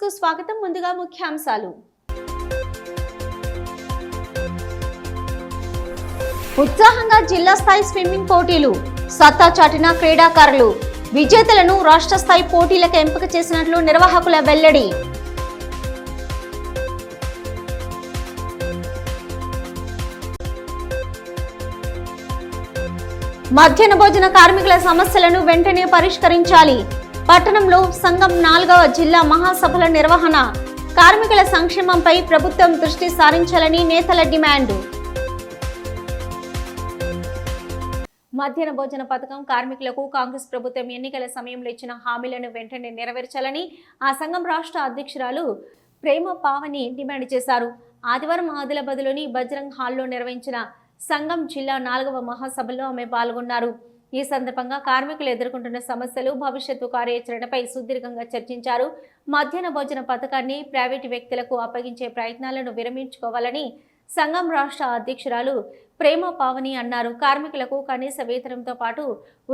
కు స్వాగతం. ముందుగా ముఖ్యాంశాలు. ఉత్సాహంగా జిల్లా స్థాయి స్విమ్మింగ్ పోటీలు, సత్తా చాటిన క్రీడాకారులు, విజేతలను రాష్ట్ర స్థాయి పోటీలకు ఎంపిక చేసినట్లు నిర్వాహకుల వెల్లడి. మధ్యాహ్న భోజన కార్మికుల సమస్యలను వెంటనే పరిష్కరించాలి. పట్టణంలో సంఘం 4వ జిల్లా మహాసభల నిర్వహణ, కార్మికుల సంక్షేమంపై ప్రభుత్వం దృష్టి సారించాలని నేతల డిమాండ్. మధ్యాహ్న భోజన పథకం కార్మికులకు కాంగ్రెస్ ప్రభుత్వం ఎన్నికల సమయంలో ఇచ్చిన హామీలను వెంటనే నెరవేర్చాలని ఆ సంఘం రాష్ట్ర అధ్యక్షురాలు ప్రేమ పావని డిమాండ్ చేశారు. ఆదివారం ఆదిలాబాద్లోని బజరంగ్ హాల్లో నిర్వహించిన సంఘం జిల్లా 4వ మహాసభలో ఆమె పాల్గొన్నారు. ఈ సందర్భంగా కార్మికులు ఎదుర్కొంటున్న సమస్యలు, భవిష్యత్తు కార్యాచరణపై సుదీర్ఘంగా చర్చించారు. మధ్యాహ్న భోజన పథకాన్ని ప్రైవేటు వ్యక్తులకు అప్పగించే ప్రయత్నాలను విరమించుకోవాలని సంఘం రాష్ట్ర అధ్యక్షురాలు ప్రేమ పావని అన్నారు. కార్మికులకు కనీస వేతనంతో పాటు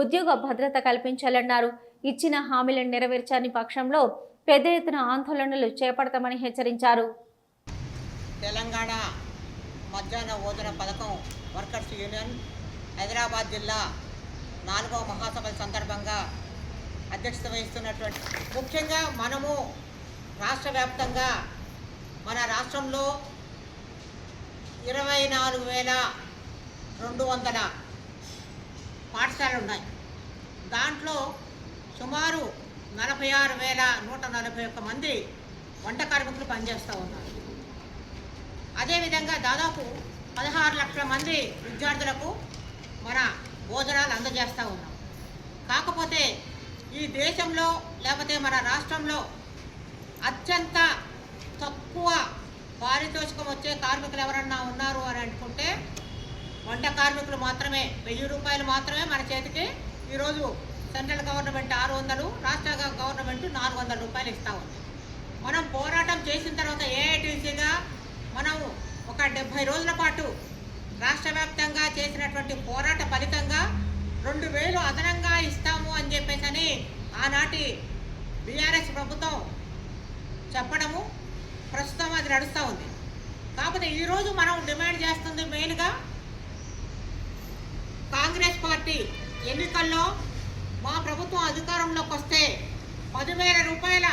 ఉద్యోగ భద్రత కల్పించాలన్నారు. ఇచ్చిన హామీలను నెరవేర్చని పక్షంలో పెద్ద ఎత్తున ఆందోళనలు చేపడతామని హెచ్చరించారు. తెలంగాణ మధ్యాహ్న భోజన పథకం వర్కర్స్ యూనియన్ హైదరాబాద్ జిల్లా 4వ మహాసభల సందర్భంగా అధ్యక్షత వహిస్తున్నటువంటి ముఖ్యంగా మనము రాష్ట్ర వ్యాప్తంగా మన రాష్ట్రంలో 24,200 పాఠశాలలు ఉన్నాయి. దాంట్లో సుమారు 46,141 మంది వంట కార్మికులు పనిచేస్తూ ఉన్నారు. అదేవిధంగా దాదాపు 16 లక్షల మంది విద్యార్థులకు మన భోజనాలు అందజేస్తూ ఉన్నాం. కాకపోతే ఈ దేశంలో లేకపోతే మన రాష్ట్రంలో అత్యంత తక్కువ పారితోషికం వచ్చే కార్మికులు ఎవరన్నా ఉన్నారు అని అనుకుంటే వంట కార్మికులు మాత్రమే. 1000 రూపాయలు మాత్రమే మన చేతికి ఈరోజు సెంట్రల్ గవర్నమెంట్ 600, రాష్ట్ర గవర్నమెంట్ 400 రూపాయలు ఇస్తూ ఉంది. మనం పోరాటం చేసిన తర్వాత ఏఐటీసీగా మనం ఒక 70 రోజుల పాటు రాష్ట్ర వ్యాప్తంగా చేసినటువంటి పోరాట ఫలితంగా 2,000 అదనంగా ఇస్తాము అని చెప్పేసి ఆనాటి బీఆర్ఎస్ ప్రభుత్వం చెప్పడము ప్రస్తుతం అది నడుస్తూ ఉంది. కాకపోతే ఈరోజు మనం డిమాండ్ చేస్తుంది మెయిన్గా కాంగ్రెస్ పార్టీ ఎన్నికల్లో మా ప్రభుత్వం అధికారంలోకి వస్తే 10,000 రూపాయల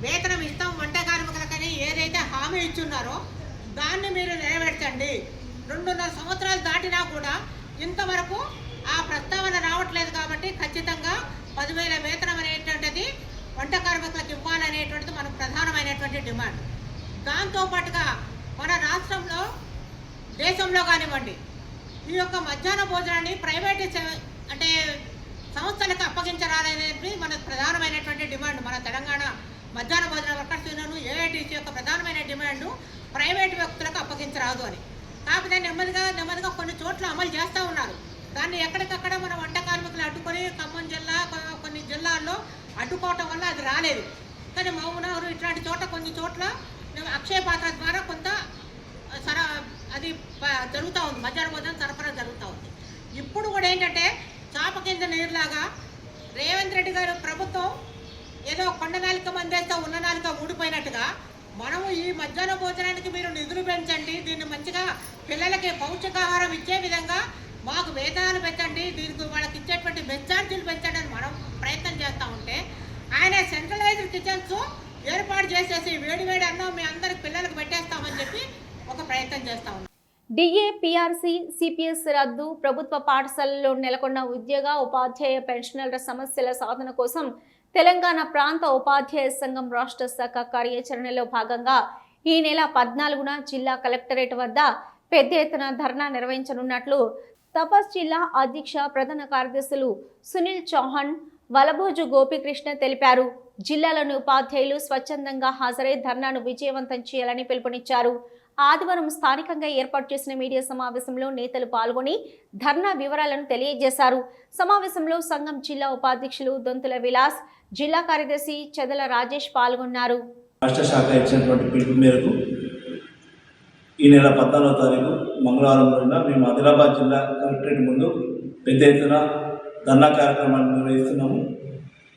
వేతనం ఇస్తాం వంట కార్మికులకని ఏదైతే హామీ ఇచ్చున్నారో దాన్ని మీరు నెరవేర్చండి. 2.5 సంవత్సరాలు దాటినా కూడా ఇంతవరకు ఆ ప్రస్తావన రావట్లేదు. కాబట్టి ఖచ్చితంగా 10,000 వేతనం అనేటువంటిది వంట కార్మికులకు ఇవ్వాలనేటువంటిది మనకు ప్రధానమైనటువంటి డిమాండ్. దాంతోపాటుగా మన రాష్ట్రంలో దేశంలో కానివ్వండి ఈ యొక్క మధ్యాహ్న భోజనాన్ని ప్రైవేటు అంటే సంస్థలకు అప్పగించరాలనేది మన ప్రధానమైనటువంటి డిమాండ్. మన తెలంగాణ మధ్యాహ్న భోజన వర్కర్స్ యూనియన్ ఏఐటీసీ యొక్క ప్రధానమైన డిమాండ్ ప్రైవేటు వ్యక్తులకు అప్పగించరాదు అని. కాకపోతే నెమ్మదిగా కొన్ని చోట్ల అమలు చేస్తూ ఉన్నారు. దాన్ని ఎక్కడికక్కడ మన వంట కార్మికులు అడ్డుకొని ఖమ్మం జిల్లా కొన్ని జిల్లాల్లో అడ్డుకోవటం వల్ల అది రాలేదు. కానీ మహబూబ్నగర్ ఇట్లాంటి చోట కొన్ని చోట్ల అక్షయ పాత్ర ద్వారా కొంత అది జరుగుతూ ఉంది. మధ్యాహ్న భోజనం సరఫరా జరుగుతూ ఉంది. ఇప్పుడు కూడా ఏంటంటే చాప కింద నీరులాగా రేవంత్ రెడ్డి గారు ప్రభుత్వం ఏదో కొండ నాలిక మందేస్తే ఉన్న నాలిక ఊడిపోయినట్టుగా మనము ఈ మధ్యాహ్న భోజనానికి మీరు నిధులు పెంచండి, దీన్ని మంచిగా పిల్లలకి పౌష్టికాహారం ఇచ్చే విధంగా మాకు వేతనాలు పెంచండి, దీనికి వాళ్ళకి ఇచ్చేటువంటి మెచ్చార్జీలు పెంచండి అని మనం ప్రయత్నం చేస్తూ ఉంటే ఆయన సెంట్రలైజ్డ్ కిచెన్స్ ఏర్పాటు చేసేసి వేడి అన్నం మీ అందరికి పిల్లలకు పెట్టేస్తామని చెప్పి ఒక ప్రయత్నం చేస్తూ ఉన్నాం. డిఏ, పిఆర్సీ, సిపిఎస్ రద్దు, ప్రభుత్వ పాఠశాలల్లో నెలకొన్న ఉద్యోగ, ఉపాధ్యాయ, పెన్షనర్ల సమస్యల సాధన కోసం తెలంగాణ ప్రాంత ఉపాధ్యాయ సంఘం రాష్ట్ర శాఖ కార్యాచరణలో భాగంగా ఈ నెల 14న జిల్లా కలెక్టరేట్ వద్ద పెద్ద ఎత్తున ధర్నా నిర్వహించనున్నట్లు తపస్ జిల్లా అధ్యక్ష ప్రధాన కార్యదర్శులు సునీల్ చౌహాన్, వలభోజు గోపీకృష్ణ తెలిపారు. జిల్లాలోని ఉపాధ్యాయులు స్వచ్ఛందంగా హాజరై ధర్నాను విజయవంతం చేయాలని పిలుపునిచ్చారు. ఆదివారం స్థానికంగా ఏర్పాటు చేసిన మీడియా సమావేశంలో నేతలు పాల్గొని ధర్నా వివరాలను తెలియజేశారు. సమావేశంలో సంఘం జిల్లా ఉపాధ్యక్షులు దొంతుల విలాస్, జిల్లా కార్యదర్శి చెదల రాజేష్ పాల్గొన్నారు. రాష్ట్ర శాఖ ఇచ్చినటువంటి పిలుపు మేరకు ఈ నెల 14వ తారీఖు మంగళవారం రోజున మేము ఆదిలాబాద్ జిల్లా కలెక్టరేట్ ముందు పెద్ద ఎత్తున ధర్నా కార్యక్రమాన్ని నిర్వహిస్తున్నాము.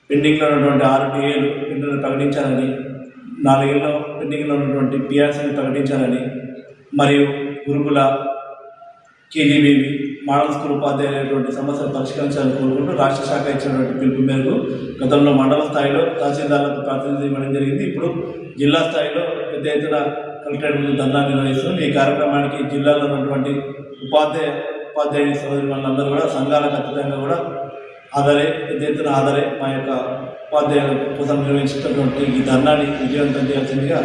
పెండింగ్లో ఉన్నటువంటి 6 డిఏలు ప్రకటించాలని 4 ఏళ్ళలో పెండింగ్లో ఉన్నటువంటి పిఆర్సీని ప్రకటించాలని మరియు గురుకుల కేజీబీవి మోడల్ స్కూల్ ఉపాధ్యాయులైనటువంటి సమస్యలు పరిష్కరించాలని కోరుకుంటూ రాష్ట్ర శాఖ ఇచ్చినటువంటి పిలుపు మేరకు గతంలో మండల స్థాయిలో తహసీల్దార్లకు ప్రాతినిధ్యం ఇవ్వడం జరిగింది. ఇప్పుడు జిల్లా స్థాయిలో పెద్ద ఎత్తున కలెక్టరేట్ ముందు ధర్నా నిర్వహిస్తున్నాం. ఈ కార్యక్రమానికి జిల్లాలో ఉన్నటువంటి ఉపాధ్యాయుని సోదరి వాళ్ళందరూ కూడా సంఘాలకు అతీతంగా కూడా పెద్ద ఎత్తున మా యొక్క ఉపాధ్యాయుల కోసం నిర్వహించినటువంటి ఈ ధర్నాని విజయవంతం చేయాల్సిందిగా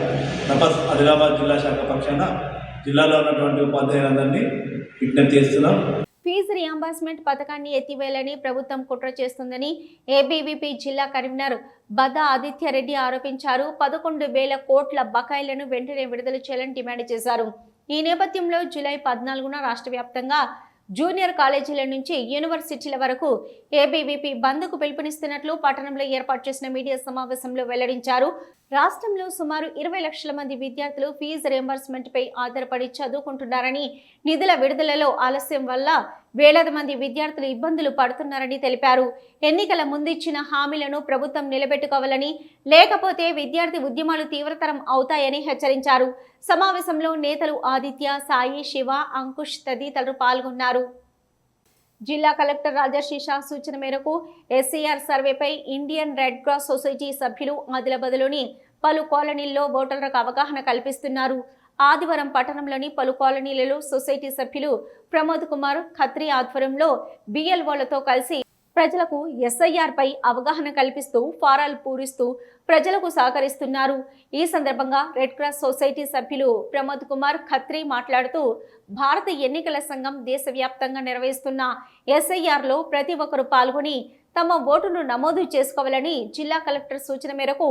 తపస్ ఆదిలాబాద్ జిల్లా శాఖ పక్షాన జిల్లాలో ఉన్నటువంటి ఉపాధ్యాయులందరినీ విజ్ఞప్తి చేస్తున్నాం. ఫీజు రియంబర్స్మెంట్ పథకాన్ని ఎత్తివేయాలని ప్రభుత్వం కుట్ర చేస్తుందని ఏబీవీపీ జిల్లా కన్వీనర్ బద ఆదిత్య రెడ్డి ఆరోపించారు. 11,000 కోట్ల బకాయిలను వెంటనే విడుదల చేయాలని డిమాండ్ చేశారు. ఈ నేపథ్యంలో జూలై 14న రాష్ట్ర వ్యాప్తంగా జూనియర్ కాలేజీల నుంచి యూనివర్సిటీల వరకు ఏబీవీపీ బంద్కు పిలుపునిస్తున్నట్లు పట్టణంలో ఏర్పాటు చేసిన మీడియా సమావేశంలో వెల్లడించారు. రాష్ట్రంలో సుమారు 20 లక్షల మంది విద్యార్థులు ఫీజు రియంబర్స్మెంట్ పై ఆధారపడి చదువుకుంటున్నారని, నిధుల విడుదలలో ఆలస్యం వల్ల వేలాది మంది విద్యార్థులు ఇబ్బందులు పడుతున్నారని తెలిపారు. ఎన్నికల ముందిచ్చిన హామీలను ప్రభుత్వం నిలబెట్టుకోవాలని, లేకపోతే విద్యార్థి ఉద్యమాలు తీవ్రతరం అవుతాయని హెచ్చరించారు. సమావేశంలో నేతలు ఆదిత్య, సాయి, శివ, అంకుష్ తదితరులు పాల్గొన్నారు. జిల్లా కలెక్టర్ రాజశేష సూచన మేరకు ఎస్ఐఆర్ సర్వేపై ఇండియన్ రెడ్ క్రాస్ సొసైటీ సభ్యులు ఆదిలాబాద్లోని పలు కాలనీల్లో ఓటర్లకు అవగాహన కల్పిస్తున్నారు. ఆదివారం పట్టణంలోని పలు కాలనీలలో సొసైటీ సభ్యులు ప్రమోద్ కుమార్ ఖత్రి ఆధ్వర్యంలో బిఎల్ఓలతో కలిసి ప్రజలకు ఎస్ఐఆర్ పై అవగాహన కల్పిస్తూ ఫారాలు పూరిస్తూ ప్రజలకు సహకరిస్తున్నారు. ఈ సందర్భంగా రెడ్ క్రాస్ సొసైటీ సభ్యులు ప్రమోద్ కుమార్ ఖత్రి మాట్లాడుతూ భారత ఎన్నికల సంఘం దేశవ్యాప్తంగా నిర్వహిస్తున్న ఎస్ఐఆర్లో ప్రతి ఒక్కరూ పాల్గొని తమ ఓటును నమోదు చేసుకోవాలని జిల్లా కలెక్టర్ సూచన మేరకు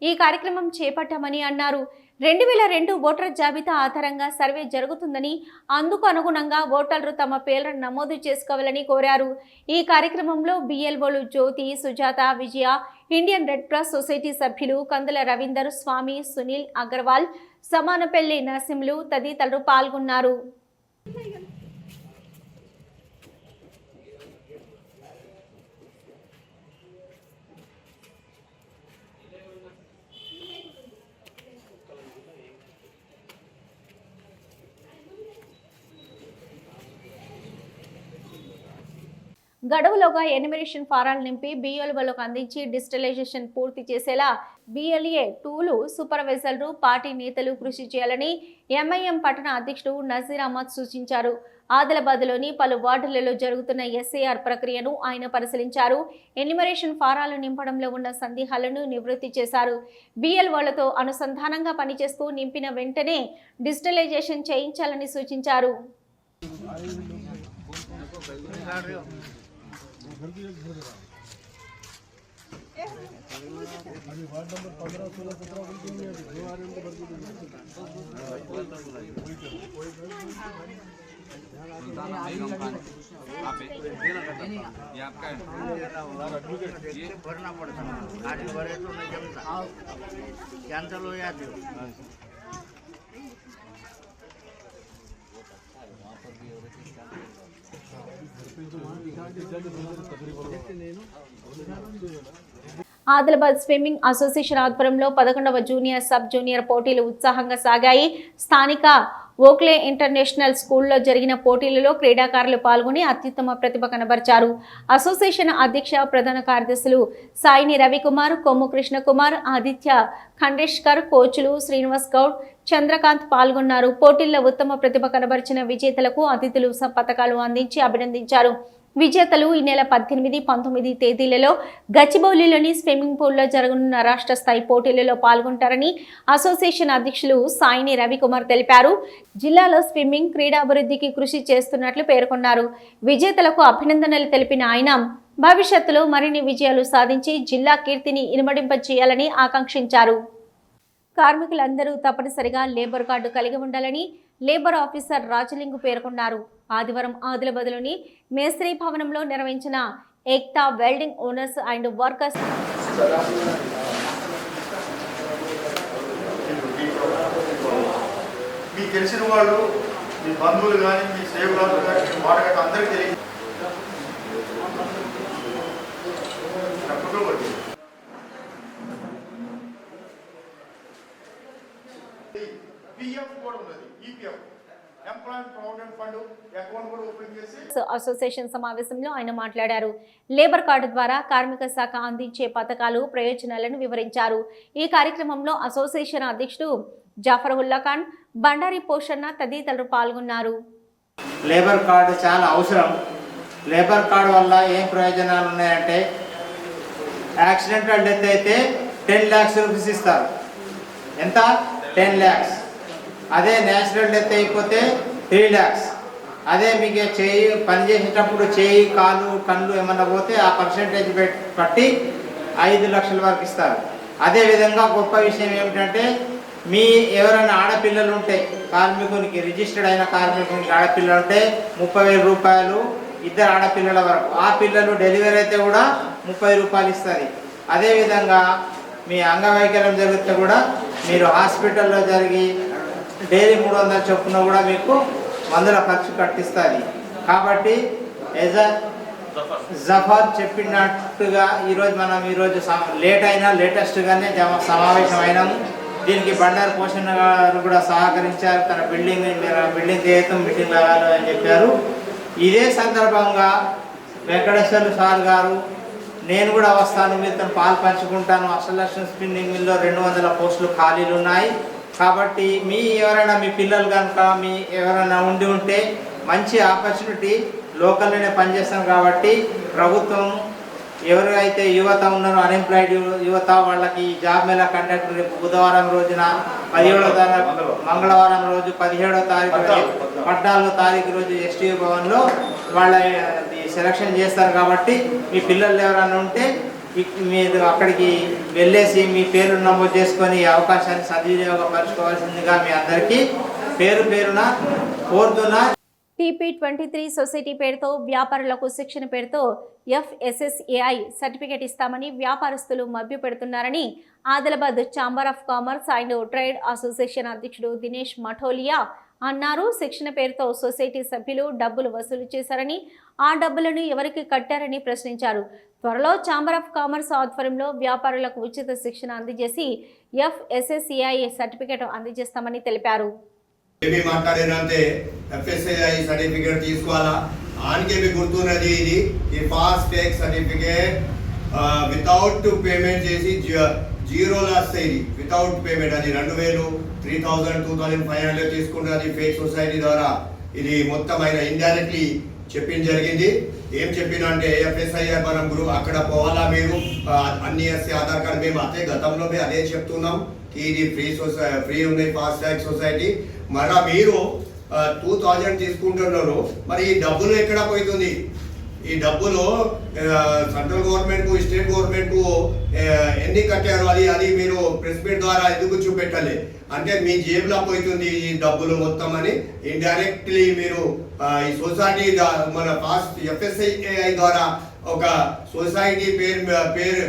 ఈ కార్యక్రమం చేపట్టామని అన్నారు. 2002 ఓటర్ జాబితా ఆధారంగా సర్వే జరుగుతుందని, అందుకు అనుగుణంగా ఓటర్లు తమ పేర్లను నమోదు చేసుకోవాలని కోరారు. ఈ కార్యక్రమంలో బిఎల్ఓలు జ్యోతి, సుజాత, విజయ, ఇండియన్ రెడ్ క్రాస్ సొసైటీ సభ్యులు కందుల రవీందర్, స్వామి, సునీల్ అగర్వాల్, సమానపల్లి నరసింహులు తదితరులు పాల్గొన్నారు. గడువులోగా ఎన్యుమరేషన్ ఫారాలు నింపి బిఎల్ఓలకు అందించి డిజిటలైజేషన్ పూర్తి చేసేలా బిఎల్ఏ 2లు సూపర్వైజర్లు, పార్టీ నేతలు కృషి చేయాలని ఎంఐఎం పట్టణ అధ్యక్షుడు నజీర్ అహ్మద్ సూచించారు. ఆదిలాబాద్లోని పలు వార్డులలో జరుగుతున్న ఎస్ఐఆర్ ప్రక్రియను ఆయన పరిశీలించారు. ఎన్యుమరేషన్ ఫారాలు నింపడంలో ఉన్న సందేహాలను నివృత్తి చేశారు. బిఎల్ఓలతో అనుసంధానంగా పనిచేస్తూ నింపిన వెంటనే డిజిటలైజేషన్ చేయించాలని సూచించారు. भरना पड़ता है, गाड़ी भरे तो नहीं जमता, कैंसिल हो जाते हो। ఆదిలాబాద్ స్విమ్మింగ్ అసోసియేషన్ ఆధ్వర్యంలో 11వ జూనియర్ సబ్ జూనియర్ పోటీలు ఉత్సాహంగా సాగాయి. స్థానిక ఓక్లే ఇంటర్నేషనల్ స్కూల్లో జరిగిన పోటీలలో క్రీడాకారులు పాల్గొని అత్యుత్తమ ప్రతిభ కనబరిచారు. అసోసియేషన్ అధ్యక్ష ప్రధాన కార్యదర్శులు సాయిని రవికుమార్, కొమ్ము కృష్ణకుమార్, ఆదిత్య ఖండేష్కర్, కోచ్లు శ్రీనివాస్ గౌడ్, చంద్రకాంత్ పాల్గొన్నారు. పోటీల్లో ఉత్తమ ప్రతిభ కనబరిచిన విజేతలకు అతిథులు పతకాలు అందించి అభినందించారు. విజేతలు ఈ నెల 18, 19 తేదీలలో గచ్చిబౌలిలోని స్విమ్మింగ్ పూల్లో జరగనున్న రాష్ట్ర స్థాయి పోటీలలో పాల్గొంటారని అసోసియేషన్ అధ్యక్షులు సాయిని రవికుమార్ తెలిపారు. జిల్లాలో స్విమ్మింగ్ క్రీడాభివృద్ధికి కృషి చేస్తున్నట్లు పేర్కొన్నారు. విజేతలకు అభినందనలు తెలిపిన ఆయన భవిష్యత్తులో మరిన్ని విజయాలు సాధించి జిల్లా కీర్తిని ఇనుమడింపజేయాలని ఆకాంక్షించారు. కార్మికులందరూ తప్పనిసరిగా లేబర్ కార్డు కలిగి ఉండాలని లేబర్ ఆఫీసర్ రాజలింగు పేర్కొన్నారు. ఆదివారం ఆదిలాబాద్లోని మేస్త్రీ భవనంలో నిర్వహించిన Ekta welding owners and workers మీకు తెలిసిన వాళ్ళు, మీ బంధువులు కానీ, మీ సేవలు కానీ, వాళ్ళకి అందరికీ తెలియదు. EPF employment provident fund account కూడా ఓపెన్ చేసి అసోసియేషన్ సమావేశంలో ఆయన మాట్లాడారు. లేబర్ కార్డు ద్వారా కార్మిక శాఖ అందించే పథకాలు ప్రయోజనాలను వివరించారు. ఈ కార్యక్రమంలో అసోసియేషన్ అధ్యక్షుడు జాఫరుల్లా ఖాన్, బండారి పోషన్న తదితరులు పాల్గొన్నారు. లేబర్ కార్డు చాలా అవసరం. లేబర్ కార్డు వల్ల ఏం ప్రయోజనాలు ఉన్నాయంటే యాక్సిడెంటల్ డెత్ అయితే 10 lakhs రూపీస్ ఇస్తారు. ఎంత? 10 lakhs. అదే నేచురల్ డెత్ అయిపోతే 3 lakhs. అదే మీకు చేయి పనిచేసేటప్పుడు చేయి కాలు కళ్ళు ఏమన్నా పోతే ఆ పర్సెంటేజ్ బట్టి 5 లక్షల వరకు ఇస్తారు. అదేవిధంగా గొప్ప విషయం ఏమిటంటే మీ ఎవరైనా ఆడపిల్లలు ఉంటే కార్మికునికి రిజిస్టర్డ్ అయిన కార్మికునికి ఆడపిల్లలు ఉంటే 30,000 రూపాయలు, ఇద్దరు ఆడపిల్లల వరకు. ఆ పిల్లలు డెలివరీ అయితే కూడా 30 రూపాయలు ఇస్తుంది. అదేవిధంగా మీ అంగవైకల్యం జరిగితే కూడా మీరు హాస్పిటల్లో జరిగి డైలీ 300 చొప్పున కూడా మీకు మందుల ఖర్చు కట్టిస్తుంది. కాబట్టి జఫర్ చెప్పినట్టుగా ఈరోజు లేట్ అయినా లేటెస్ట్గానే సమావేశం అయినాము. దీనికి బండారు పోషణ గారు కూడా సహకరించారు. తన బిల్డింగ్ చేయటం మీటింగ్ లాగాలి అని చెప్పారు. ఇదే సందర్భంగా వెంకటేశ్వర్లు సార్ గారు నేను కూడా వస్తాను, మీతో పాలు పంచుకుంటాను. అసలు స్పిన్నింగ్ మిల్లో 200 పోస్టులు ఖాళీలు ఉన్నాయి. కాబట్టి ఎవరైనా మీ పిల్లలు కనుక ఎవరైనా ఉంటే మంచి ఆపర్చునిటీ, లోకల్లోనే పనిచేస్తాం కాబట్టి ప్రభుత్వం ఎవరైతే యువత ఉన్నారో అన్ఎంప్లాయిడ్ యువత వాళ్ళకి జాబ్ మేళా కండక్ట్ రేపు బుధవారం రోజున 17వ తారీఖు మంగళవారం రోజు 17వ తారీఖు 14వ తారీఖు రోజు ఎస్టీయూ భవన్లో వాళ్ళ సెలక్షన్ చేస్తారు. కాబట్టి మీ పిల్లలు ఎవరైనా ఉంటే మీరు అక్కడికి వెళ్ళేసి మీ పేరు నమోదు చేసుకొని ఈ అవకాశాన్ని సద్వినియోగపరచుకోవాల్సిందిగా మీ అందరికీ పేరున కోరుతున్నా. TP23 సొసైటీ పేరుతో వ్యాపారులకు శిక్షణ పేరుతో FSSAI సర్టిఫికేట్ ఇస్తామని వ్యాపారస్తులు మభ్యపెడుతున్నారని Adilabad chamber of commerce and trade association అధ్యక్షుడు దినేష్ మఠోలియా అన్నారు. శిక్షణ పేరుతో సొసైటీ సభ్యులు డబ్బులు వసూలు చేశారని, ఆ డబ్బులను ఎవరికి కట్టారని ప్రశ్నించారు. త్వరలో ఛాంబర్ ఆఫ్ కామర్స్ ఆధ్వర్యంలో వ్యాపారులకు ఉచిత శిక్షణ అందజేసి FSSAI సర్టిఫికేట్ అందజేస్తామని తెలిపారు. ఏమి మాట్లాడారంటే FSSAI సర్టిఫికేట్ తీసుకోవాలా, ఆన్కే మీ గుర్తున్నది ఇది fast tag certificate without payment చేసి జీరోలో వస్తాయి. ఇది వితౌట్ పేమెంట్ అది 2,000, 3,000, 2,500 తీసుకుంటే అది ఫేక్ సొసైటీ ద్వారా ఇది మొత్తం ఆయన ఇండైరెక్ట్లీ చెప్పింది జరిగింది. ఏం చెప్పిన అంటే FSSAI మనం గ్రూప్ అక్కడ పోవాలా, మీరు అన్ని ఆధార్ కార్డు మేము అదే గతంలో అదే చెప్తున్నాం ఇది ఫ్రీ ఉన్నాయి ఫాస్ట్ ట్యాగ్ సొసైటీ. మళ్ళా మీరు 2,000 తీసుకుంటున్నారు, మరి ఈ డబ్బులు ఎక్కడ పోతుంది? ఈ డబ్బులు సెంట్రల్ గవర్నమెంట్కు స్టేట్ గవర్నమెంట్కు ఎన్ని కట్టారు అది మీరు ప్రెస్ మీట్ ద్వారా ఎందుకు చూపెట్టాలి? అంటే మీ జేబులో పోతుంది ఈ డబ్బులు మొత్తం అని ఇండైరెక్ట్లీ మీరు ఈ సొసైటీ మన ఫాస్ట్ FSSAI ద్వారా ఒక సొసైటీ పేరు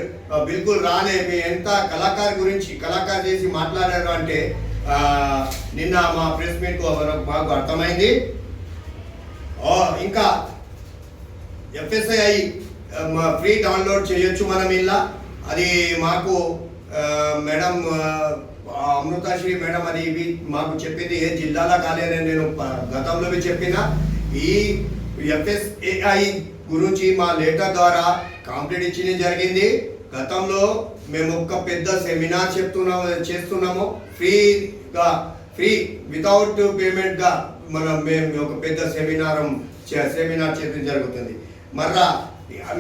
బిల్కుల్ రాలే. మీ ఎంత కళాకారు చేసి మాట్లాడారు అంటే నిన్న మా ప్రెస్ మీట్ మాకు అర్థమైంది. ఇంకా FSSAI ఫ్రీ డౌన్లోడ్ చేయొచ్చు మనం ఇలా. అది మాకు మేడం అమృతాశ్రీ మేడం అది ఇవి మాకు చెప్పింది. ఏ జిల్లాలో కాలేదని నేను గతంలో చెప్పిన ఈ FSSAI గురించి మా లెటర్ ద్వారా కంప్లీట్ ఇచ్చిన జరిగింది. గతంలో మేము ఒక పెద్ద సెమినార్ చేస్తున్నాము ఫ్రీ వితౌట్ పేమెంట్గా మేము ఒక పెద్ద సెమినార్ చేయడం జరుగుతుంది. మళ్ళా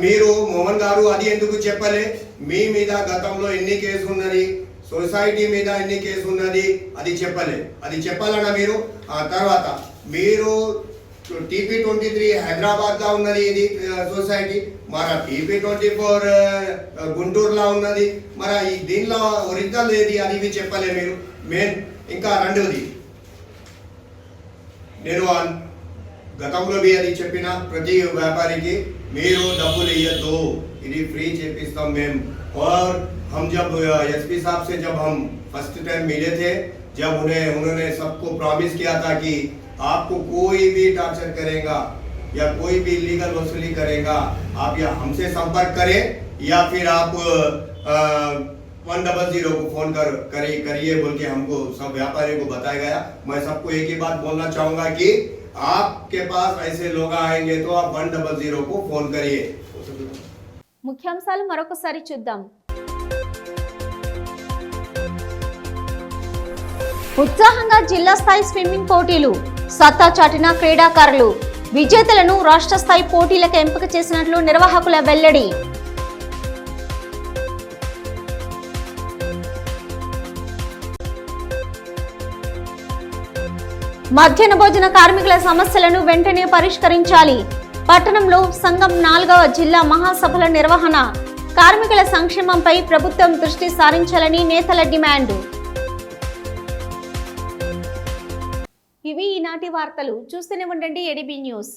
మీరు మోహన్ గారు అది ఎందుకు చెప్పలే? మీ మీద గతంలో ఎన్ని కేసు ఉన్నది, సొసైటీ మీద ఎన్ని కేసు ఉన్నది అది చెప్పలే. అది చెప్పాలన్నా మీరు. ఆ తర్వాత మీరు TP23 హైదరాబాద్లో ఉన్నది ఇది సొసైటీ, మరి TP24 గుంటూరులో ఉన్నది, మరి దీనిలో ఒరిజినల్ ఏది అది ఇవి చెప్పలే మీరు. ఇంకా రెండవది నేను గతంలో అది చెప్పిన ప్రతి వ్యాపారికి మీరు డబ్బులు ఇవ్వద్దు, ఇది ఫ్రీ చేపిస్తాం మేము. और हम जब SP साहब से जब हम फर्स्ट टाइम मिले थे, जब उन्होंने सबको प्रॉमिस किया था कि आपको कोई भी टॉर्चर करेगा या कोई भी लीगल वसूली करेगा आप या हमसे संपर्क करें या फिर आप 100 को फोन करिए बोल के हमको सब व्यापारियों को बताया गया। मैं सबको एक ही बात बोलना चाहूंगा कि आपके पास ऐसे लोग आएंगे तो आप 100 को फोन करिए। ముఖ్యాంశాలు మరొకసారి చూద్దాం. ఉత్సాహంగా జిల్లా స్థాయి స్విమ్మింగ్ పోటీలు, సత్తా చాటిన క్రీడాకారులు, విజేతలను రాష్ట్ర స్థాయి పోటీలకు ఎంపిక చేసినట్లు నిర్వాహకుల వెల్లడి. మధ్యాహ్న భోజన కార్మికుల సమస్యలను వెంటనే పరిష్కరించాలి. పట్టణంలో సంఘం 4వ జిల్లా మహాసభల నిర్వహణ, కార్మికుల సంక్షేమంపై ప్రభుత్వం దృష్టి సారించాలని నేతల డిమాండ్. ఇవి ఈనాటి వార్తలు. చూస్తూనే ఉండండి ఏడీబీ న్యూస్.